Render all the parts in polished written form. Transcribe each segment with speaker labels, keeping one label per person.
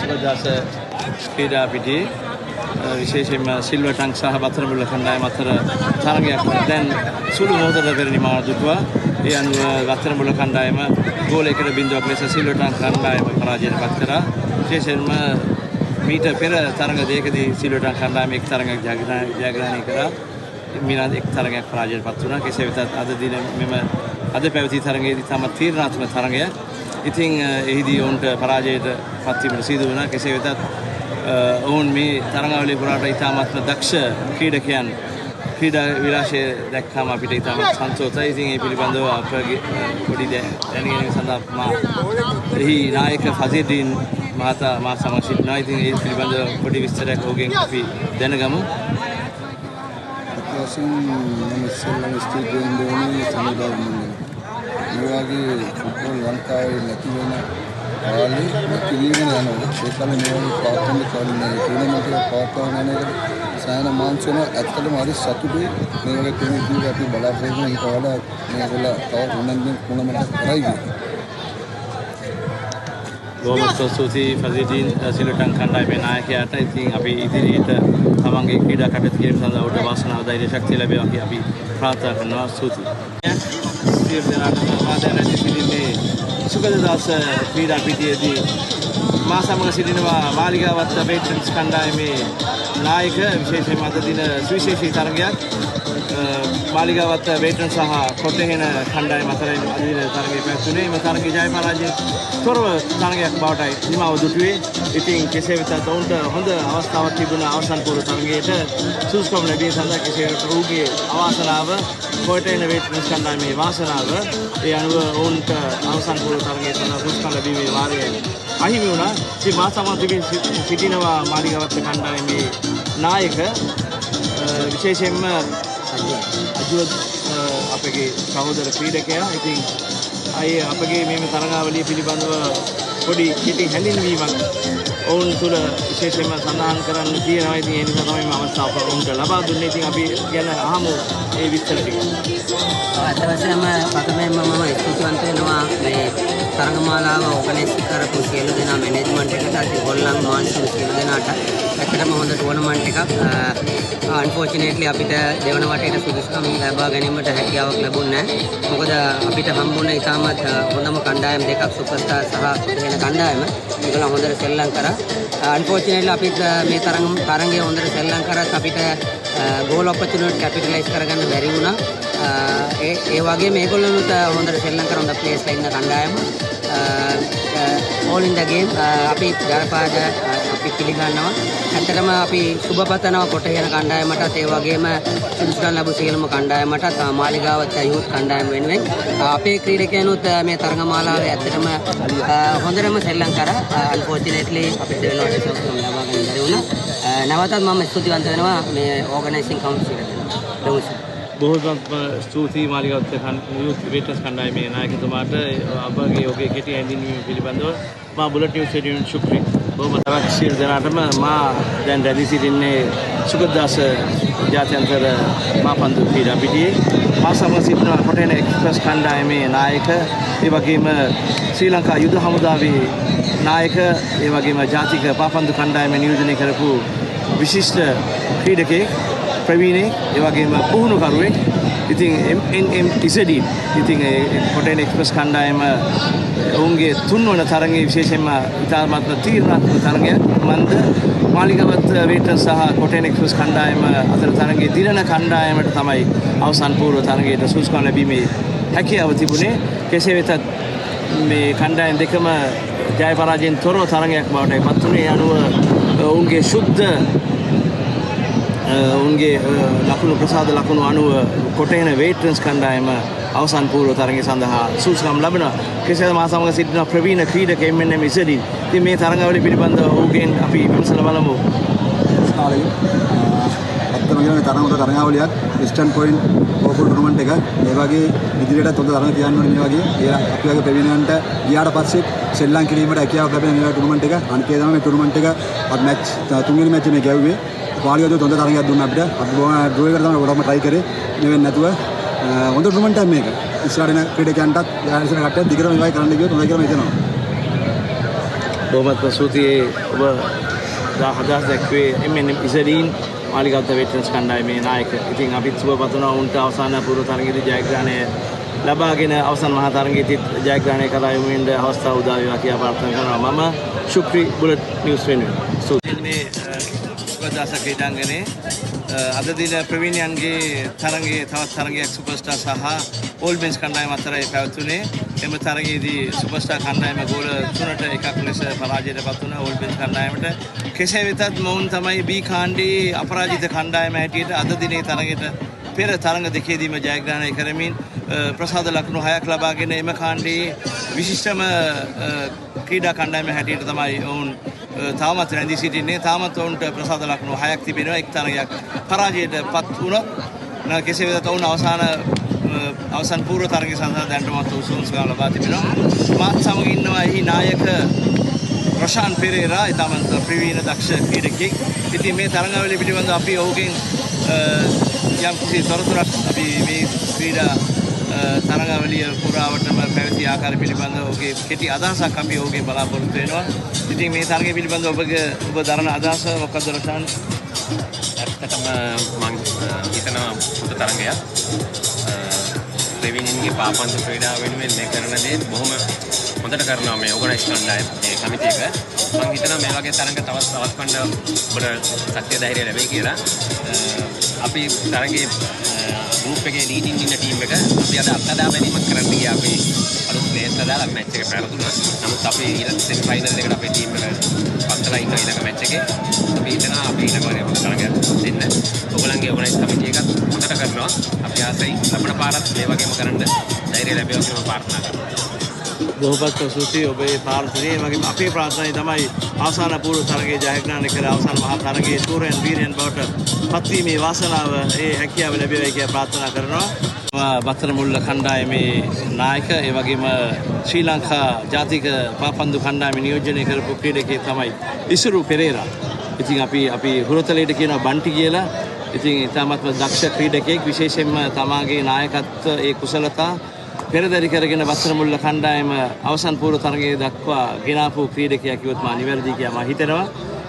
Speaker 1: සුබදාස ක්‍රීඩා පිටියේ විශේෂයෙන්ම සිල්වර් ටංක් සහ බතරමුල්ල කණ්ඩායම අතර තරගයක් දැන් සුළු මොහොතකට පෙර නිමාව දුටුවා. ඒ අනුව බතරමුල්ල කණ්ඩායම ගෝල 1-0ක් ලෙස සිල්වර් ටංක් කණ්ඩායම පරාජයට පත් කරා. විශේෂයෙන්ම මීට පෙර තරග දෙකකදී සිල්වර් ටංක් කණ්ඩායම එක් තරගයක් ජයග්‍රහණය කරා. මිනාද එක් තරගයක් පරාජයට පත් වුණා. කෙසේ වෙතත් අද දින මෙම අද පැවති තරගයේදී තම තීරණාත්මක තරගයක්. ඉතින් එහිදී ඔවුන්ට පරාජයට පත්වීමට සිදු වුණා. කෙසේ වෙතත් ඔවුන් මේ තරගාවලිය පුරාට ඉතාමත්ම දක්ෂ ක්‍රීඩකයන් ක්‍රීඩා විලාසය දැක්කම අපිට ඉතාමත් සන්තෝෂයි. ඉතින් ඒ පිළිබඳව අපගේ පොඩි දැනගැනීම සඳහා මා එහි නායක ෆසීඩ්ඩීන් මහතා මා සමග සිටිනවා. ඉතින් ඒ පිළිබඳව පොඩි විස්තරයක් ඔහුගෙන් අපි දැනගමු.
Speaker 2: මම ඉස්සෙල්ලාම ස්ටේඩියම් දෙන්නේ සමුදාය මණ්ඩලය. මේ වගේ ෆුට්බෝල් ලංකාවේ නැති වෙන කාලේ පිළිගෙන යනවා. ඒ කාලේ මේ වගේ පාත්‍රන කාලේ ටූර්නමන්ට් එක පාත්‍රන යන එක සෑහෙන මාංශ වෙන ඇත්තටම හරි සතුටුයි. මේ වගේ ටූර්නමන්ට් අපි බලාපොරොත්තු වෙන ඊට වඩා මේගොල්ලෝ තව ටූර්නමන්ට් කරයි.
Speaker 1: බොහොම ස්තුතියි ෆසීඩ්ඩීන් සිල්වර් ටංක් කණ්ඩායමේ නායකයාට. ඉතින් අපි ඉදිරියට තමන්ගේ ක්‍රීඩා කටයුතු කිරීම සඳහා ඔබට වාසනාව ධෛර්ය ශක්තිය ලැබේවා කියලා අපි ප්‍රාර්ථනා කරනවා. ස්තුතියි. සියලු දෙනාටම ආදරයෙන් සිටින්නේ සුබදාස ක්‍රීඩා පිටියේදී මා සමග සිටිනවා මාලිගාවත් වේට්‍රන්ස් කණ්ඩායමේ නායක විශේෂයෙන්ම අද දින සුවිශේෂී තරගයක් මාලිගාවත් වේට්‍රන්ස් සහ කොට්ටේන කණ්ඩායම අතර අද දින තරගය පැවැත්වුණේ. මේ තරගයේ ජය පරාජය තොරව තරගයක් බවටයි නිමාව දුටුවේ. ඉතින් කෙසේ වෙතත් ඔවුන්ට හොඳ අවස්ථාවක් තිබුණා අවසන් පූර්ව තරගයට සුදුසුකම් ලැබීම සඳහා. කෙසේ වෙතත් ඔහුගේ අවාසනාව කොට්ටේන වේට්‍රන්ස් කණ්ඩායමේ වාසනාව ඒ අනුව ඔවුන්ට අවසන් පූර්ව තරගයේ සඳහා සුදුසුකම් ලැබීමේ වාරය අහිමි වුණා. ඉතින් මා සමග සිටිනවා මාලිගාවත් කණ්ඩායමේ නායක විශේෂයෙන්ම අජුවත් අපගේ සහෝදර ක්‍රීඩකයා. ඉතින් අය අපගේ මේ තරගාවලිය පිළිබඳව පොඩි කෙටි හැඳින්වීමක් ඔවුන් තුළ විශේෂයෙන්ම සඳහන් කරන්න තියෙනවා. ඉතින් ඒ නිසා තමයි මම අවස්ථාව ඔවුන්ට ලබා දුන්නේ. ඉතින් අපි ගැන අහමු ඒ විස්තර ටික.
Speaker 3: අත වශයෙන්ම ප්‍රථමයෙන්ම මම ස්තුතිවන්ත වෙනවා මේ තරගමාලාව ඕගනයිස් කරපු සියලු දෙනා මැනේජ්මන්ට් එකට, අති ගොල්ලන් මාන්ෂු සියලු දෙනාට. ඇත්තටම හොඳ ටෝර්නමන්ට් එකක්. අන්ෆෝචුනේට්ලි අපිට දෙවන වටේට සුදුසුකම් ලබා ගැනීමට හැකියාවක් ලැබුණේ නැහැ. මොකද අපිට හම්බුනේ ඉතාමත් හොඳම කණ්ඩායම් දෙකක්, සුපර්ස්ටාර් සහ වෙන කණ්ඩායම. ඒගොල්ලෝ හොඳට සෙල්ලම් කරා. අන්ෆෝචුනේට්ලි අපිට මේ තරගයේ හොඳට සෙල්ලම් කරත් අපිට ගෝල් ඔපචුනිටි කැපිටලයිස් කරගන්න බැරි වුණා. ඒ වගේම මේගොල්ලෝනුත් හොඳට සෙල්ලම් කරන හොඳ ප්ලේයර්ස්ලා ඉන්න කණ්ඩායම. all in the game අපි ජයපාද අපි පිළිගන්නවා. ඇත්තටම අපි සුබපතනවා කොටහේන කණ්ඩායමටත් ඒ වගේම සුදුසුකම් ලැබු සියලුම කණ්ඩායමටත් මාලිගාවත් යුත් කණ්ඩායම වෙනුවෙන් අපේ ක්‍රීඩකයනුත් මේ තරගමාලාවේ ඇත්තටම හොඳටම සෙල්ලම් කරා. අන්ෆෝචුනේට්ලි අපිට වෙනවට සුදුසුකම් ලබා ගන්න බැරි වුණා. නැවතත් මම ස්තුතිවන්ත වෙනවා මේ ඕගනයිසිං කවුන්සිල් එකට.
Speaker 1: බොහොම ස්තුතියි මාලිගාවත් වේට්‍රන්ස් කණ්ඩායමේ නායකතුමාට. අපගේ ඔබේ කෙටි හැඳින්වීම පිළිබඳව මා බුලට් නිවුස් එඩියන් ශුක්‍රී. බොහොම තරක් සියලු දෙනාටම මා දැන් රැඳී සිටින්නේ සුගතදාස ජාත්‍යන්තර මාපන්දු ක්‍රීඩා පිටියේ. මා සමග සිටින කොටේන එක්ස්ප්‍රස් කණ්ඩායමේ නායක, ඒ වගේම ශ්‍රී ලංකා යුද හමුදාවේ නායක, ඒ වගේම ජාතික පාපන්දු කණ්ඩායම නියෝජනය කරපු විශිෂ්ට ක්‍රීඩකයෙක් ප්‍රවීණේ, ඒ වගේම පුහුණුකරුවෙක්. ඉතින් MM ඉසඩී ඉතින් කොටේන එක්ස්ප්‍රස් කණ්ඩායම ඔවුන්ගේ තුන්වන තරගයේ විශේෂයෙන්ම ඉතාමත්ම තීරණාත්මක තරගයක්. මන්ද මාලිගාවත් වේට්‍රන්ස් සහ කොටේන එක්ස්ප්‍රස් කණ්ඩායම අතර තරගයේ දිනන කණ්ඩායමට තමයි අවසන් පූර්ව තරගයට සුදුසුකම් ලැබීමේ හැකියාව තිබුණේ. කෙසේ වෙතත් මේ කණ්ඩායම් දෙකම ජය පරාජයෙන් තොරව තරගයක් බවට පත් වුණේ. අනුව ඔවුන්ගේ ශුද්ධ ඔවුන්ගේ ලකුණු ප්‍රසාද ලකුණු අනුව කොටේන වේට්‍රන්ස් කණ්ඩායම අවසන් පූර්ව තරගය සඳහා සුදුසුකම් ලබනවා. කෙසේ මා සමග සිටින ප්‍රවීණ ක්‍රීඩක MM ඉසඩී. ඉතින් මේ තරගාවලිය පිළිබඳව ඔහුගෙන් අපි විමසලා බලමු.
Speaker 2: අත්තම කියන තරගාවලියක් ඉස්ටර්න් පොයින්ට් ඕපන් ටූර්නමන්ට් එක. මේ වගේ ඉදිරියටත් හොඳ තරග තියන්න ඕනේ. මේ වගේ අපි වගේ ප්‍රවීණයන්ට ගියාට පස්සේ සෙල්ලම් කිරීමට හැකියාවක් ලැබෙන මේ ටූර්නමන්ට් එක. අනිත් ඒ තමයි මේ ටූර්නමන්ට් එක අත් මැච් තුන්වෙනි මැච් එකේ ගැව්වේ. මාලිගාවත් හොඳ තරගයක් දුන්නා අපිට. අපි ඩ්‍රෝ එකට තමයි ගොඩක්ම try කරේ. මේ වෙන්නේ නැතුව හොඳ ටූර්නමන්ට් එකක් මේක. ඉස්සරහට එන ක්‍රීඩකයන්ටත් යාරිසන කට්ටිය දිගටම මේවයි කරන්න ගියොත් හොඳයි කියලා මම හිතනවා.
Speaker 1: බොහොමත්ම ස්තුතියි ඔබ හදස් දැක්වේ එමෙන් ඉසරීන් මාලිගාත වෙටරන්ස් කණ්ඩායමේ නායක. ඉතින් අපිත් සුබ පතනවා උන්ට අවසාන පූර්ව තරගයේදී ජයග්‍රහණය ලබාගෙන අවසන් මහා තරගයේදී ජයග්‍රහණය කරා යමු වෙන අවස්ථාව උදා වේවා කියලා ප්‍රාර්ථනා කරනවා. මම ශුක්‍රි බුලට් නිවුස් වෙනුවෙන්. මේ සුබදාස ක්‍රීඩාංගණයේ අද දින ප්‍රවීණයන්ගේ තරගයේ තවත් තරගයක් සුපර්ස්ටාර් සහ ඕල් බෙන්ච් කණ්ඩායම අතරයි පැවතුනේ. එම තරගයේදී සුපර්ස්ටාර් කණ්ඩායම ගෝල 3ට 1ක් ලෙස පරාජයට පත් වුණා ඕල් බෙන්ච් කණ්ඩායමට. කෙසේ වෙතත් මොවුන් තමයි B කාණ්ඩයේ අපරාජිත කණ්ඩායම හැටියට අද දිනේ තරගයට පෙර තරඟ දෙකේදීම ජයග්‍රහණය කරමින් ප්‍රසාද ලකුණු 6ක් ලබාගෙන එම කාණ්ඩයේ විශිෂ්ටම ක්‍රීඩා කණ්ඩායම හැටියට තමයි ඔවුන් තාමත් රැඳී සිටින්නේ. තාමත් ඔවුන්ට ප්‍රසාද ලකුණු 6ක් තිබෙනවා. එක් තරගයක් පරාජයට පත් වුණොත් කෙසේ වෙතත් ඔවුන් අවසන් පූර්ව තරගය සඳහා දැනටමත් උසුම්සුකම් ලබා තිබෙනවා. මාත් සමග ඉන්නවා එහි නායක රොෂාන් පෙරේරා, ඉතාමත් ප්‍රවීණ දක්ෂ ක්‍රීඩකයෙක්. ඉතින් මේ තරගාවලිය පිළිබඳව අපි ඔහුගෙන් යම් කිසි තොරතුරක් අපි මේ ක්‍රීඩා තරගාවලිය පුරාවටම පැවති ආකාරය පිළිබඳව ඔහුගේ කෙටි අදහසක් අපි ඔහුගෙන් බලාපොරොත්තු වෙනවා. ඉතින් මේ තරගය පිළිබඳව ඔබ දරන අදහස මොකක්ද රොෂාන්?
Speaker 4: ඇත්තටම මම හිතනවා පුත තරගයක්. ප්‍රවීණින්ගේ පාපන්දු ක්‍රීඩාව වෙනුවෙන් මේ කරන දේ බොහොම හොඳට කරනවා මේ ඕගනයිස් කණ්ඩායම මේ කමිටුව එක. මම හිතනවා මේ වගේ තරඟ තවත් පවත්වන්න ඔබට ශක්තිය ධෛර්යය ලැබෙයි කියලා. අපි තරඟයේ ගෲප් එකේ ලීඩින් ඉන්න ටීම් එක අපි අද අත්දැක බැලීමක් කරන්න ගියා. අපි අලුත් ප්ලේයර්ස්ලා දාලා මැච් එක පැවතුණා. නමුත් අපි ඊළඟ සෙමි ෆයිනල් එකට අපේ ටීම් එක පත්ලා ඉන්න ඊළඟ මැච් එකේ අපි හිතනවා අපි ඊළඟ වරේ තරඟයක් දෙන්න. ඔයගොල්ලන්ගේ ඕගනයිස් කමිටුව එකත් හොඳට කරනවා. අපි ආසයි ලබන පාරත් මේ වගේම කරන්න ධෛර්යය ලැබේවා කියලා ප්‍රාර්ථනා කරනවා.
Speaker 1: බොහොමත් ස්තුතියි ඔබේ ප්‍රාර්ථනාවේ. වගේම අපේ ප්‍රාර්ථනාවයි තමයි අවසාන පූර්ව තරගයේ ජයග්‍රහණය කර අවසන් මහා තරගයේ සූරයන් වීරයන් බවට පත්වීමේ වාසනාව ඒ හැකියාව ලැබේවයි කියලා ප්‍රාර්ථනා කරනවා. බතරමුල්ල කණ්ඩායමේ නායක ඒ වගේම ශ්‍රී ලංකා ජාතික පාපන්දු කණ්ඩායම නියෝජනය කරපු ක්‍රීඩකයෙක් තමයි ඉසුරු පෙරේරා. ඉතින් අපි හුරතලයට කියනවා බන්ටි කියලා. ඉතින් ඉතාමත්ම දක්ෂ ක්‍රීඩකයෙක්, විශේෂයෙන්ම තමාගේ නායකත්ව ඒ කුසලතා පෙරදරි කරගෙන බත්තරමුල්ල කණ්ඩායම අවසන් පූර්ව තරගයේ දක්වා ගෙනාපු ක්‍රීඩකයා කිව්වොත් මා නිවැරදි කියලා මම හිතනවා.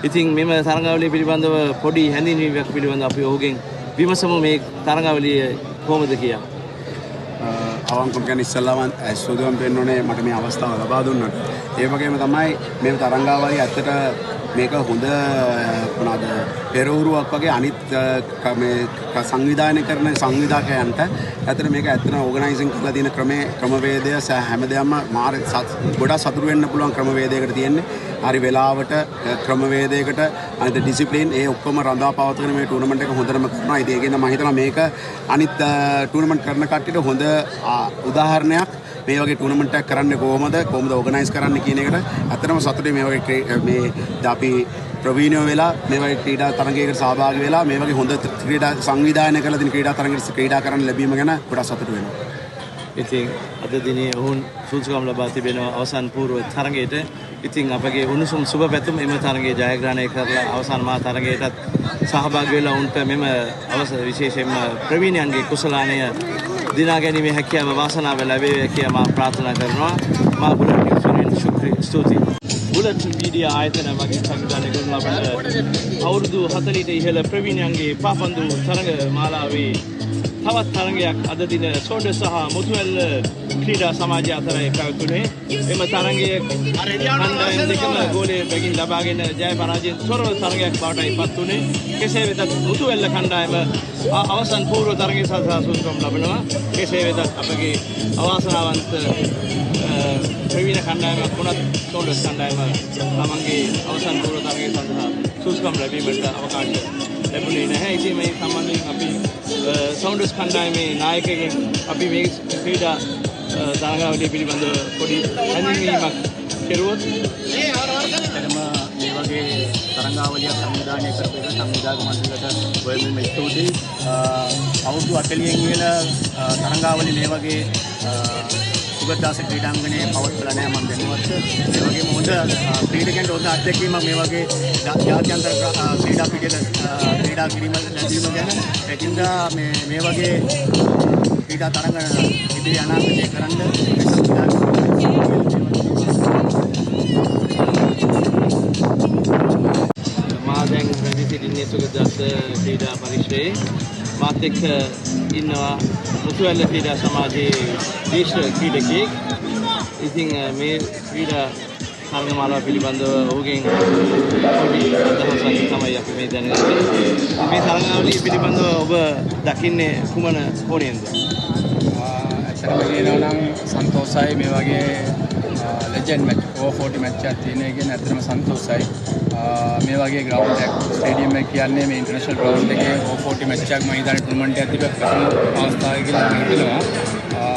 Speaker 1: ඉතින් මෙම තරගාවලිය පිළිබඳව පොඩි හැඳින්වීමක් පිළිබඳව අපි ඔහුගෙන් විමසමු මේ තරගාවලිය කොහොමද කියලා.
Speaker 2: අවංකම් කියන්නේ ඉස්සල්ලාම සුදුම් වෙන්න ඕනේ මට මේ අවස්ථාව ලබා දුන්නට. ඒ වගේම තමයි මේ තරගාවලිය ඇත්තට මේක හොඳ මොනවාද පෙරවරුවක් වගේ අනිත් මේ සංවිධානය කරන සංවිධායකයන්ට ඇත්තට මේක ඇත්තට ඕගනයිසින් කරලා තියෙන ක්‍රමවේදය හැමදේම ගොඩක් සතුටු වෙන්න පුළුවන් ක්‍රමවේදයකට තියෙන්නේ. හරි වෙලාවට ක්‍රමවේදයකට අනිත් ඩිසිප්ලින් ඒ ඔක්කොම රඳා පවත්වන මේ ටූර්නමන්ට් එක හොඳටම කරනවා. ඉතින් ඒකෙන්ද මම හිතනවා මේක අනිත් ටූර්නමන්ට් කරන කට්ටියට හොඳ උදාහරණයක්. මේ වගේ ටූර්නමන්ට් එකක් කරන්නේ කොහොමද ඕගනයිස් කරන්න කියන එකට ඇත්තටම සතුටුයි. මේ වගේ මේ අපි ප්‍රවීණව වෙලා මේ වගේ ක්‍රීඩා තරගයකට සහභාගී වෙලා මේ වගේ හොඳ ක්‍රීඩා සංවිධානය කරලා තියෙන ක්‍රීඩා තරගයකට ක්‍රීඩා කරන්න ලැබීම ගැන ගොඩක් සතුටු වෙනවා.
Speaker 1: ඉතින් අද දිනේ ඔවුන් සුදුසුකම් ලබා තිබෙනවා අවසන් පූර්ව තරගයට. ඉතින් අපගේ උණුසුම් සුබ පැතුම් එම තරගයේ ජයග්‍රහණය කරලා අවසන් මහා තරගයටත් සහභාගී වෙලා උන්ට මෙම විශේෂයෙන්ම ප්‍රවීණයන්ගේ කුසලානය දිනා ගැනීමේ හැකියාව වාසනාව ලැබේවා කියලා මම ප්‍රාර්ථනා කරනවා. මා බුලට් නිවුස් වෙනුවෙන් ශුක්‍රී ස්තුතියි. බුලට් මීඩියා ආයතන මගින් සංවිධානය කරන ලබන අවුරුදු 40ට ඉහළ ප්‍රවීණයන්ගේ පාපන්දු තරග මාලාවේ තවත් තරගයක් අද දින සෝඩ සහ මුතුවැල්ල ක්‍රීඩා සමාජය අතරයි පැවතුනේ. එම තරගයේ කණ්ඩායම් දෙකම ගෝලයේ බැගින් ලබාගෙන ජය පරාජයෙන් තොරව තරගයක් බවටයි පත් වුනේ. කෙසේ වෙතත් මුතුවැල්ල කණ්ඩායම අවසන් පූර්ව තරගයේ සඳහා සුදුසුකම් ලබනවා. කෙසේ වෙතත් අපගේ අවාසනාවන්ත ප්‍රවීණ කණ්ඩායමක් වුණත් සෝඩස් කණ්ඩායම තමන්ගේ අවසන් පූර්ව තරගයේ සඳහා සුදුසුකම් ලැබීමට අවකාශ ලැබුණේ නැහැ. ඉතින් මේ සම්බන්ධයෙන් අපි සෞන්ඩර්ස් කණ්ඩායමේ නායකයෙක් අපි මේ ක්‍රීඩා තරගාවලිය පිළිබඳව පොඩි හැඳින්වීමක් කෙරුවොත්
Speaker 5: එතනම මේ වගේ තරගාවලියක් සංවිධානය කරපු එක සංවිධායක මණ්ඩලයට ගොයමින් ස්තුතියි. අවුරුදු 40න් ඉහළ තරගාවලිය මේ වගේ සුගතදාස ක්‍රීඩාංගණයේ පවත්වලා නැහැ මම දැනුවත්. ඒ වගේම හොඳ ක්‍රීඩකයන්ට හොඳ අත්දැකීමක් මේ වගේ ජාත්‍යන්තර ක්‍රීඩා පිටියට ක්‍රීඩා කිරීම ලැබීම ගැන එකින්දා මේ වගේ ක්‍රීඩා තරඟ ඉදිරි අනාගතයේ කරන්න මේ සංවිධානය
Speaker 1: මා දැන් රැඳී සිටින්නේ සුගතදත්ත ක්‍රීඩා පරිශ්‍රයේ. මාත් එක්ක ඉන්නවා මුතුවැල්ල ක්‍රීඩා සමාජයේ දේශීය ක්‍රීඩකයෙක්. ඉතින් මේ ක්‍රීඩා තරගමාලාව පිළිබඳව ඔහුගෙන් පොඩි අදහසක් තමයි අපි මේ දැනගන්නේ. මේ තරගාවලිය පිළිබඳව ඔබ දකින්නේ කුමන කෝණයෙන්ද?
Speaker 5: ඇත්තටම කියනවා නම් සන්තෝෂයි මේ වගේ ලෙජන්ඩ් මැච් over 40 මැච් එකක් තියෙන එක ඇත්තටම සන්තෝෂයි. මේ වගේ ග්‍රවුන්ඩ් එකක් ස්ටේඩියම් එක කියන්නේ මේ ඉන්ටර්නැෂනල් ග්‍රවුන්ඩ් එකේ over 40 මැච් එකක් මම හිතන්නේ ටූර්නමන්ට් එකක් තිබ්බ ප්‍රථම අවස්ථාවක කියලා හිතනවා.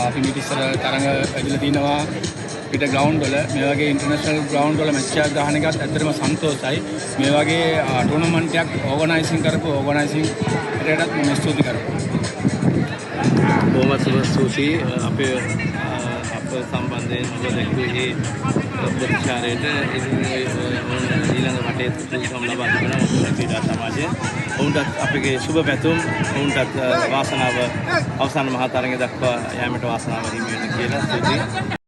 Speaker 5: අපි මේ ඉස්සර තරඟ ඇදලා තිනවා පිට ග්‍රවුන්ඩ් වල මේ වගේ ඉන්ටර්නැෂනල් ග්‍රවුන්ඩ් වල මැච් එකක් ගහන එකත් ඇත්තටම සන්තෝෂයි. මේ වගේ ටූර්නමන්ට් එකක් ඕගනයිසින් කරපු ඕගනයිසින් එකටත් මම ස්තුති කරනවා.
Speaker 1: බොහොමත් ස්තුතියි අපේ අප සම්බන්ධයෙන් ඔබ දැක්වේ ප්‍රතිචාරයට. ඉතින් ඊළඟ රටේ තුරුම් ලබා දෙන මුතුවැල්ල ක්‍රීඩා සමාජය ඔවුන්ටත් අපගේ සුබ පැතුම්. ඔවුන්ටත් වාසනාව අවසාන මහා තරඟය දක්වා යෑමට වාසනාව හිමි වෙන කියලා ස්තුතියි.